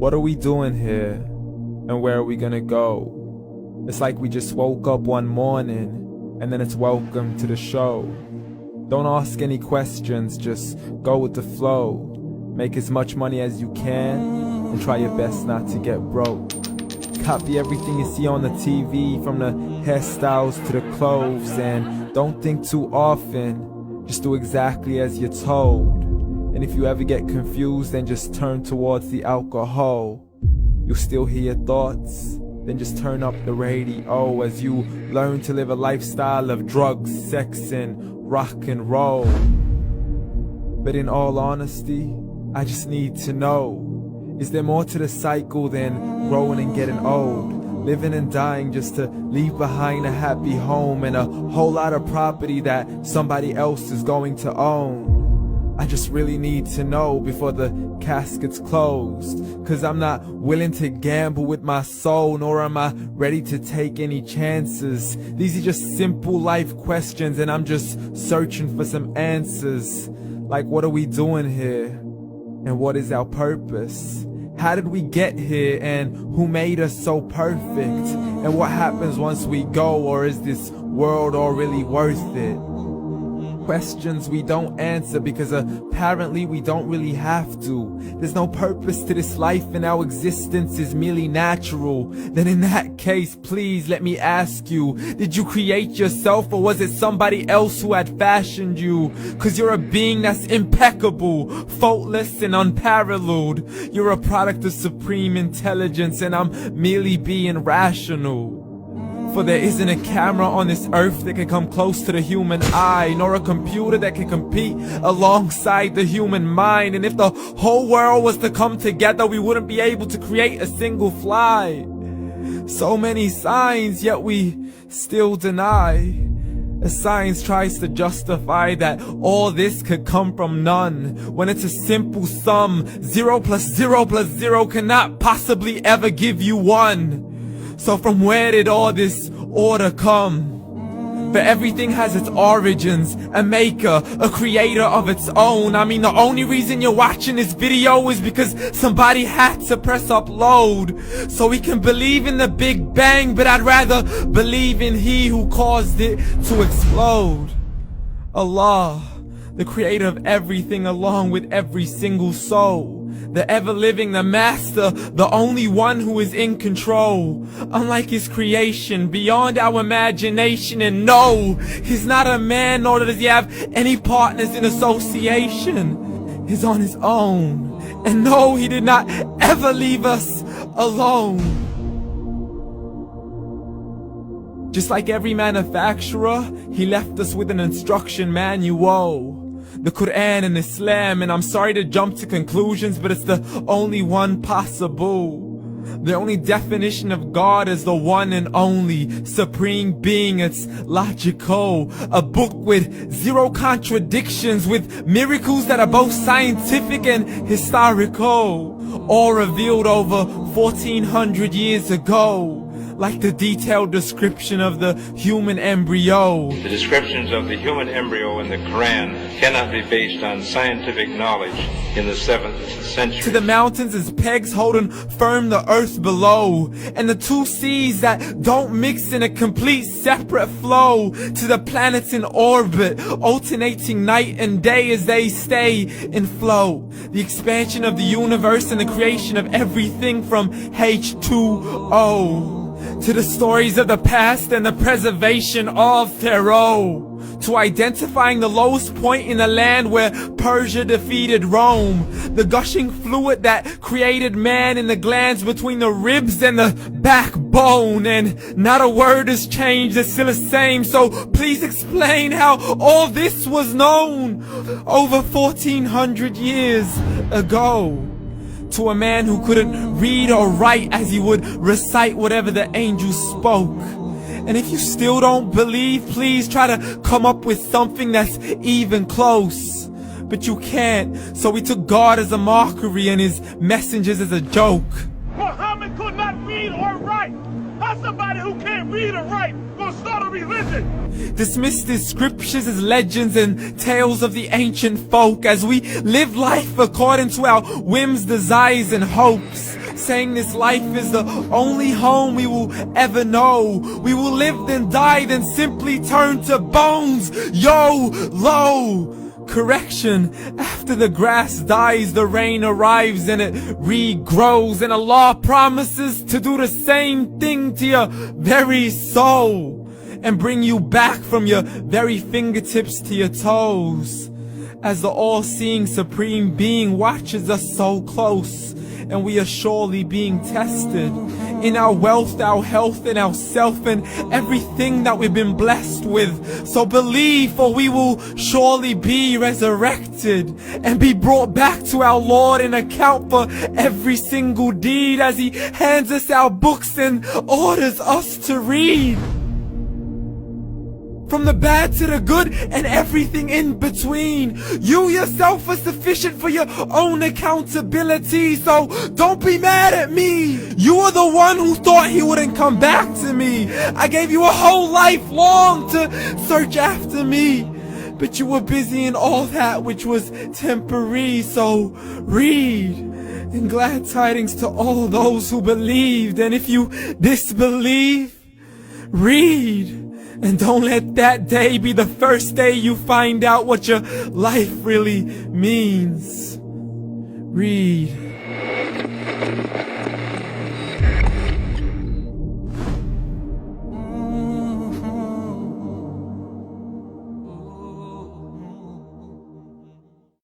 What are we doing here? And where are we gonna go? It's like we just woke up one morning, and then it's welcome to the show. Don't ask any questions, just go with the flow. Make as much money as you can, and try your best not to get broke. Copy everything you see on the TV, from the hairstyles to the clothes, and don't think too often, just do exactly as you're told. And if you ever get confused, then just turn towards the alcohol. You'll still hear your thoughts, then just turn up the radio as you learn to live a lifestyle of drugs, sex, and rock and roll. But in all honesty, I just need to know, is there more to the cycle than growing and getting old? Living and dying just to leave behind a happy home and a whole lot of property that somebody else is going to own. I just really need to know before the casket's closed, 'cause I'm not willing to gamble with my soul, nor am I ready to take any chances. These are just simple life questions, and I'm just searching for some answers. Like, what are we doing here? And what is our purpose? How did we get here, and who made us so perfect? And what happens once we go, or is this world all really worth it? Questions we don't answer because apparently we don't really have to. There's no purpose to this life and our existence is merely natural. Then in that case, please let me ask you, did you create yourself, or was it somebody else who had fashioned you? 'Cause you're a being that's impeccable, faultless and unparalleled. You're a product of supreme intelligence, and I'm merely being rational. For there isn't a camera on this earth that can come close to the human eye, nor a computer that can compete alongside the human mind. And if the whole world was to come together, we wouldn't be able to create a single fly. So many signs, yet we still deny. As science tries to justify that all this could come from none, when it's a simple sum. 0 plus 0 plus 0 cannot possibly ever give you 1. So from where did all this order come? For everything has its origins, a maker, a creator of its own. I mean, the only reason you're watching this video is because somebody had to press upload. So we can believe in the Big Bang, but I'd rather believe in He who caused it to explode. Allah, the creator of everything along with every single soul. The ever-living, the master, the only one who is in control. Unlike his creation, beyond our imagination. And no, he's not a man, nor does he have any partners in association. He's on his own. And no, he did not ever leave us alone. Just like every manufacturer, he left us with an instruction manual. The Quran and Islam, and I'm sorry to jump to conclusions, but it's the only one possible. The only definition of God is the one and only supreme being. It's logical, a book with 0 contradictions, with miracles that are both scientific and historical, all revealed over 1400 years ago. Like the detailed description of the human embryo. The descriptions of the human embryo in the Quran cannot be based on scientific knowledge in the 7th century. To the mountains as pegs holding firm the earth below, and the 2 seas that don't mix in a complete separate flow. To the planets in orbit, alternating night and day as they stay in flow. The expansion of the universe and the creation of everything from H2O. To the stories of the past and the preservation of Pharaoh. To identifying the lowest point in the land where Persia defeated Rome. The gushing fluid that created man in the glands between the ribs and the backbone. And not a word has changed, it's still the same. So please explain how all this was known over 1400 years ago. To a man who couldn't read or write, as he would recite whatever the angels spoke. And if you still don't believe, please try to come up with something that's even close. But you can't, so we took God as a mockery and his messengers as a joke. Muhammad could not read or write. How's somebody who can't read or write gonna start a religion? Dismissed his scriptures as legends and tales of the ancient folk, as we live life according to our whims, desires, and hopes. saying this life is the only home we will ever know. We will live then die, then simply turn to bones. YOLO! Correction, after the grass dies, the rain arrives and it regrows, and Allah promises to do the same thing to your very soul and bring you back from your very fingertips to your toes, as the all-seeing supreme being watches us so close, and we are surely being tested in our wealth, our health, and our self, and everything that we've been blessed with. So believe, for we will surely be resurrected and be brought back to our Lord and account for every single deed, as He hands us our books and orders us to read. From the bad to the good and everything in between. You yourself are sufficient for your own accountability, so don't be mad at me. You are the one who thought He wouldn't come back to me. I gave you a whole life long to search after me, but you were busy in all that which was temporary. So read, and glad tidings to all those who believed. And if you disbelieve, read. And don't let that day be the first day you find out what your life really means. Read.